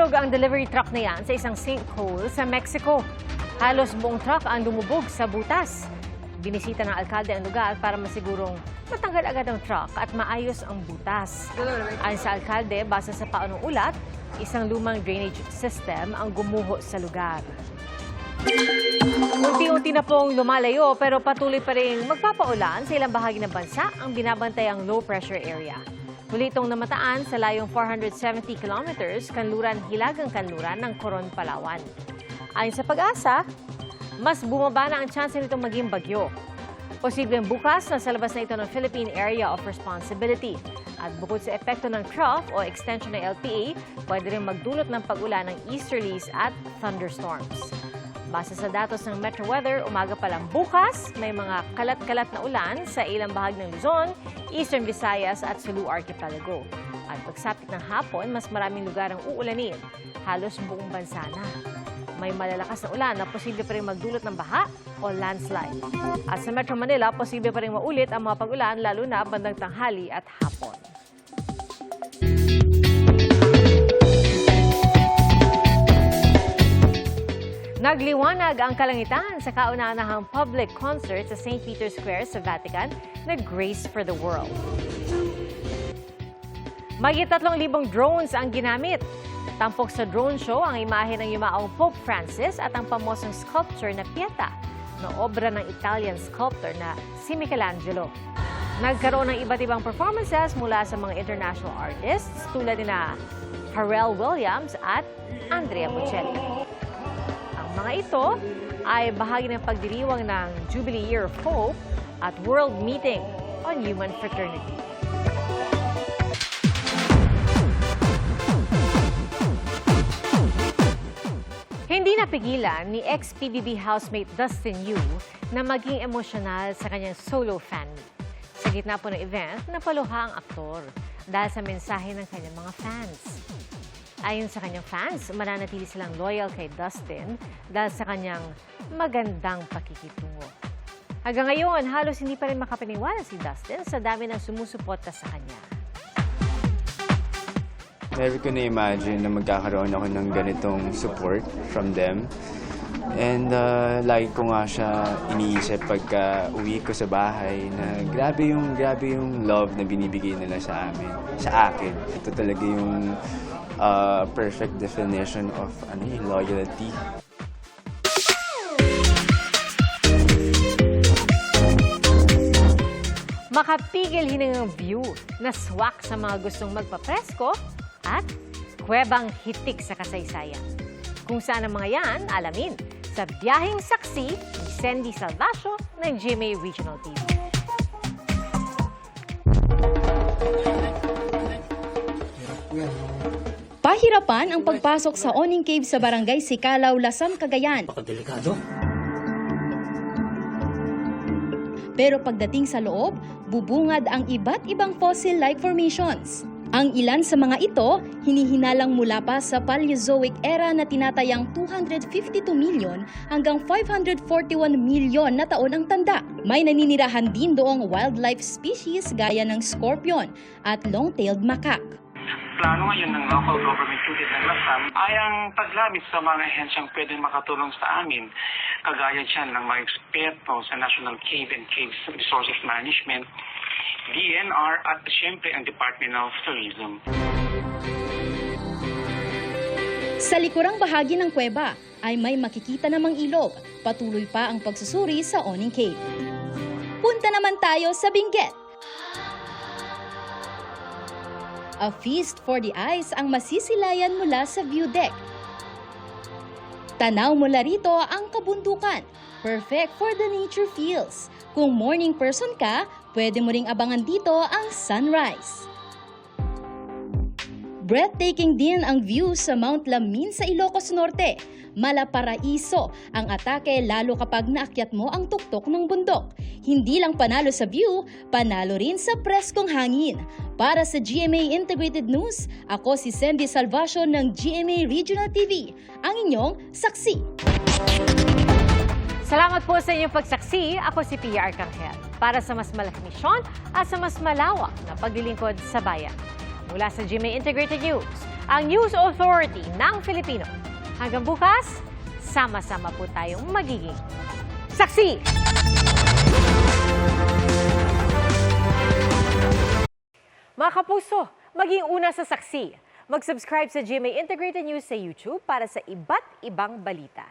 Nahulog ang delivery truck na yan sa isang sinkhole sa Mexico. Halos buong truck ang lumubog sa butas. Binisita ng alkalde ang lugar para masigurong matanggal agad ang truck at maayos ang butas. Ayon sa alkalde, base sa paunong ulat, isang lumang drainage system ang gumuho sa lugar. Unti-unti na pong lumalayo pero patuloy pa rin magpapaulan sa ilang bahagi ng bansa ang binabantayang low pressure area. Muli itong namataan sa layong 470 kilometers kanluran-hilagang kanluran ng Coron, Palawan. Ayon sa Pag-asa, mas bumaba na ang tsansa nitong maging bagyo. Posibleng bukas na sa labas na ito ng Philippine Area of Responsibility. At bukod sa epekto ng trough o extension ng LPA, pwede rin magdulot ng pag-ulan ng easterlies at thunderstorms. Base sa datos ng Metro Weather, umaga pa lang bukas, may mga kalat-kalat na ulan sa ilang bahagi ng Luzon, Eastern Visayas at Sulu Archipelago. At pagsapit ng hapon, mas maraming lugar ang uulanin, halos buong bansa na. May malalakas na ulan na posible pa rin magdulot ng baha o landslide. At sa Metro Manila, posible pa rin maulit ang mga pag-ulan lalo na bandang tanghali at hapon. Nagliwanag ang kalangitan sa kauna-unahang public concert sa St. Peter's Square sa Vatican na Grace for the World. Mahigit 3,000 drones ang ginamit. Tampok sa drone show ang imahe ng yumaong Pope Francis at ang pamosong sculpture na Pieta na obra ng Italian sculptor na si Michelangelo. Nagkaroon ng iba't ibang performances mula sa mga international artists tulad nina Pharrell Williams at Andrea Bocelli. Mga ito ay bahagi ng pagdiriwang ng Jubilee Year of Hope at World Meeting on Human Fraternity. Hindi napigilan ni ex-PBB housemate Dustin Yu na maging emosyonal sa kanyang solo fan meet. Sa gitna po ng event, napaluha ang aktor dahil sa mensahe ng kanyang mga fans. Ayon sa kanyang fans, mananatili silang loyal kay Dustin dahil sa kanyang magandang pakikitungo. Hanggang ngayon, halos hindi pa rin makapaniwala si Dustin sa dami ng sumusuporta sa kanya. Never ko na-imagine na magkakaroon ako ng ganitong support from them. And lagi ko nga siya iniisip pagka uwi ko sa bahay na grabe yung love na binibigay nila sa akin. Ito talaga yung perfect definition of loyalty. Makapigil hiningang view na swak sa mga gustong magpapresko at kuwebang hitik sa kasaysayan. Kung saan ang mga yan, alamin sa Biyaheng Saksi ni Sendy Salvacio ng GMA Regional TV. Pahirapan ang pagpasok sa Oning Cave sa Barangay Sicalaw, Lasam, Cagayan. Delikado. Pero pagdating sa loob, bubungad ang iba't ibang fossil-like formations. Ang ilan sa mga ito, hinihinalang mula pa sa Paleozoic era na tinatayang 252 milyon hanggang 541 milyon na taon ang tanda. May naninirahan din doong wildlife species gaya ng scorpion at long-tailed macaque. Plano ngayon ng local government unit ng Lasam ay ang paglamit sa mga ahensyang pwedeng makatulong sa amin, kagaya dyan ng mga eksperto sa National Cave and Cave Resources Management, DNR at siyempre ang Department of Tourism. Sa likurang bahagi ng kuweba ay may makikita namang ilog. Patuloy pa ang pagsusuri sa Oning Cave. Punta naman tayo sa Benguet. A feast for the eyes ang masisilayan mula sa view deck. Tanaw mula rito ang kabundukan. Perfect for the nature feels. Kung morning person ka, pwede mo ring abangan dito ang sunrise. Breathtaking din ang view sa Mount Lamin sa Ilocos Norte. Malaparaiso ang atake lalo kapag naakyat mo ang tuktok ng bundok. Hindi lang panalo sa view, panalo rin sa preskong hangin. Para sa GMA Integrated News, ako si Sendy Salvacio ng GMA Regional TV, ang inyong saksi. Salamat po sa inyong pagsaksi. Ako si Pia Arcangel para sa mas malaking misyon at sa mas malawak na paglilingkod sa bayan. Mula sa GMA Integrated News, ang News Authority ng Filipino. Hanggang bukas, sama-sama po tayong magiging saksi! Mga kapuso, maging una sa saksi. Mag-subscribe sa GMA Integrated News sa YouTube para sa iba't ibang balita.